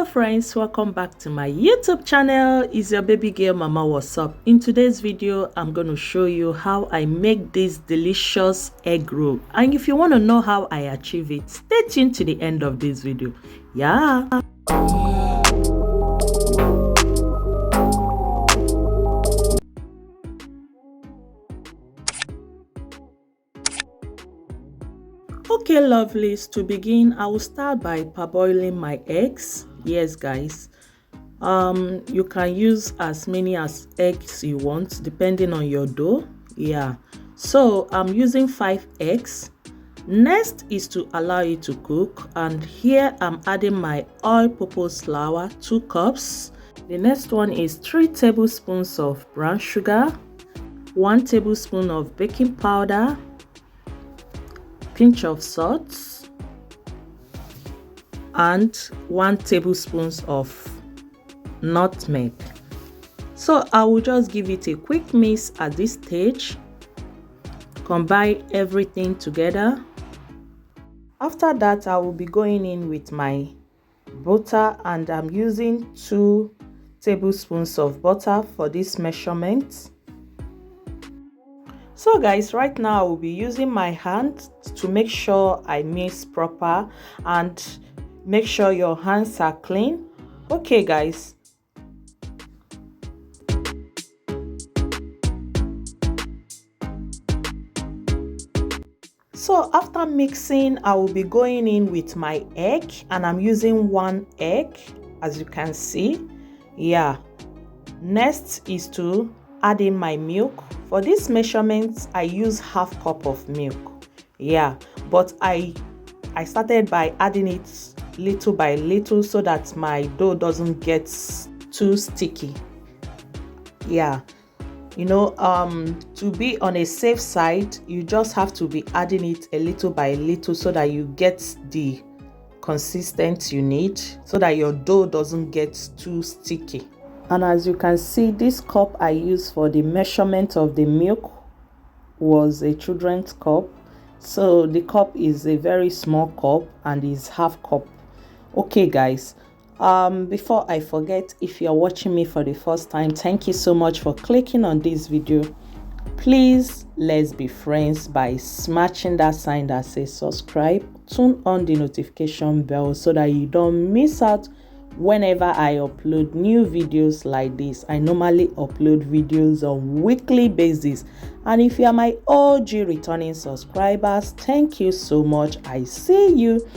Hello friends, welcome back to my YouTube channel. It's your baby girl Mama. What's up? In today's video I'm going to show you how I make this delicious egg roll, and if you want to know how I achieve it, stay tuned to the end of this video. Yeah. Okay, lovelies, to begin I will start by parboiling my eggs. Yes guys, you can use as many as eggs you want depending on your dough. Yeah, so I'm using 5 eggs. Next is to allow it to cook, and here I'm adding my all-purpose flour, 2 cups. The next one is 3 tablespoons of brown sugar, 1 tablespoon of baking powder, pinch of salt, and 1 tablespoon of nutmeg. So I will just give it a quick mix at this stage. Combine everything together. After that I will be going in with my butter, and I'm using 2 tablespoons of butter for this measurement. So guys, right now I will be using my hand to make sure I mix proper, and make sure your hands are clean. Okay guys. So after mixing, I will be going in with my egg, and I'm using 1 egg as you can see. Yeah, next is to add in my milk. For this measurement I use half cup of milk. Yeah, but I started by adding it little by little so that my dough doesn't get too sticky. Yeah, you know, to be on a safe side, you just have to be adding it a little by little so that you get the consistency you need, so that your dough doesn't get too sticky. And as you can see, this cup I used for the measurement of the milk was a children's cup. So the cup is a very small cup and is half cup. Okay guys, before I forget, if you're watching me for the first time, thank you so much for clicking on this video. Please let's be friends by smashing that sign that says subscribe. Turn on the notification bell so that you don't miss out whenever I upload new videos like this. I normally upload videos on weekly basis, and if you are my OG returning subscribers, thank you so much. I see you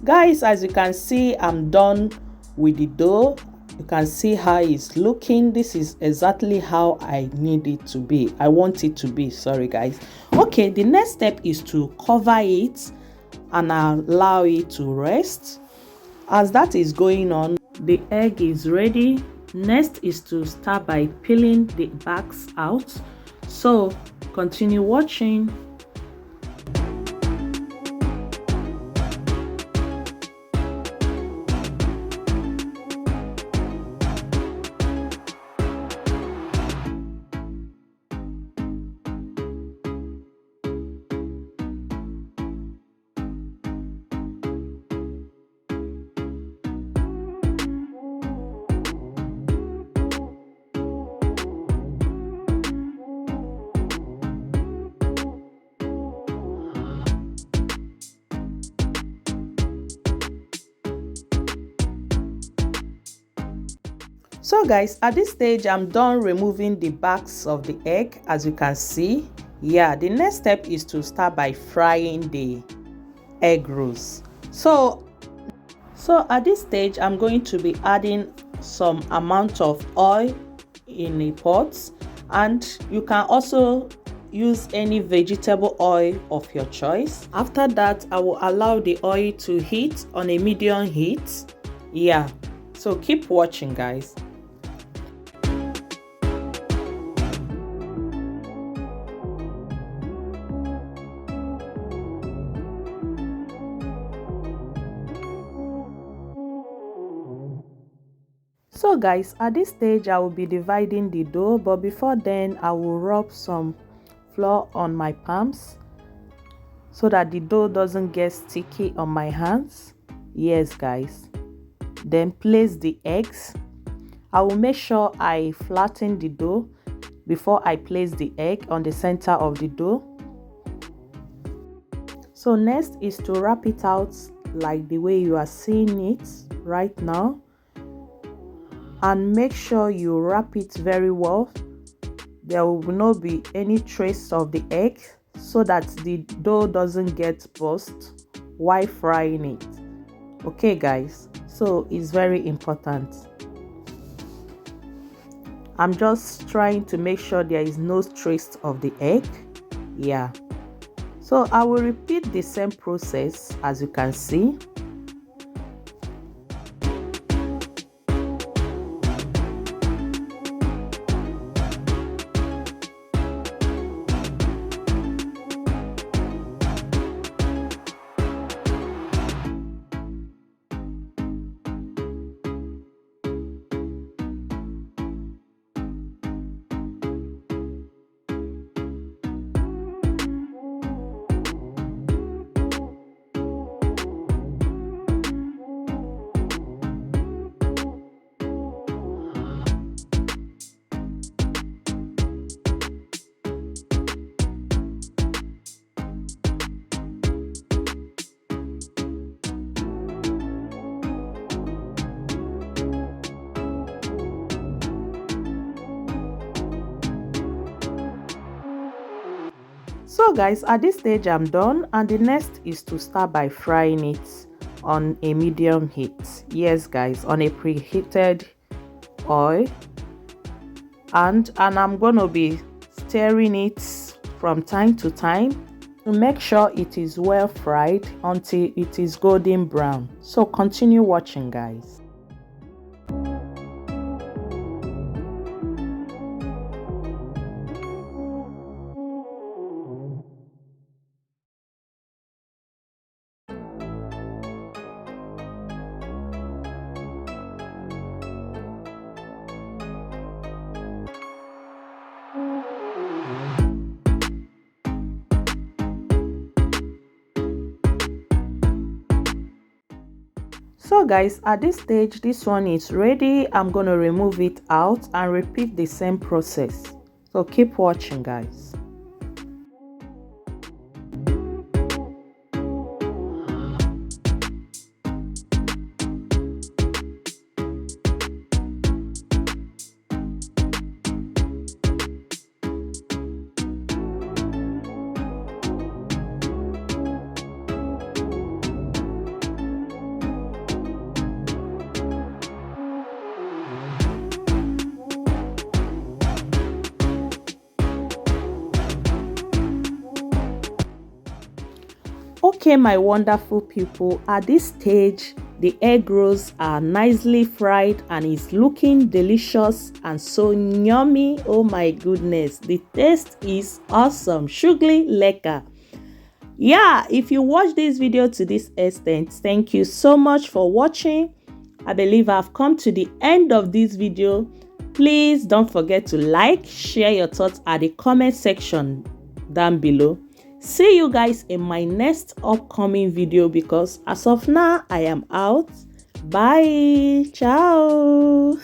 guys. As you can see, I'm done with the dough. You can see how it's looking. This is exactly how I need it to be. I want it to be, sorry guys. Okay, the next step is to cover it and allow it to rest. As that is going on, the egg is ready. Next is to start by peeling the backs out. So continue watching. So guys, at this stage I'm done removing the backs of the egg, as you can see. Yeah, the next step is to start by frying the egg rolls. So at this stage I'm going to be adding some amount of oil in a pot, and you can also use any vegetable oil of your choice. After that I will allow the oil to heat on a medium heat. Yeah, so keep watching guys. So guys, at this stage I will be dividing the dough, but before then I will rub some flour on my palms so that the dough doesn't get sticky on my hands. Yes guys. Then place the eggs. I will make sure I flatten the dough before I place the egg on the center of the dough. So next is to wrap it out like the way you are seeing it right now, and make sure you wrap it very well. There will not be any trace of the egg so that the dough doesn't get burst while frying it. Okay guys, so it's very important. I'm just trying to make sure there is no trace of the egg. Yeah, so I will repeat the same process as you can see. So guys, at this stage I'm done, and the next is to start by frying it on a medium heat. Yes guys, on a preheated oil, and I'm gonna be stirring it from time to time to make sure it is well fried until it is golden brown. So continue watching guys. So guys, at this stage this one is ready. I'm going to remove it out and repeat the same process. So keep watching guys. Okay, my wonderful people, at this stage the egg rolls are nicely fried and is looking delicious and so yummy. Oh my goodness, the taste is awesome, sugary lekker. Yeah, if you watch this video to this extent, thank you so much for watching. I believe I've come to the end of this video. Please don't forget to like, share your thoughts at the comment section down below. See you guys in my next upcoming video, because as of now I am out. Bye. Ciao.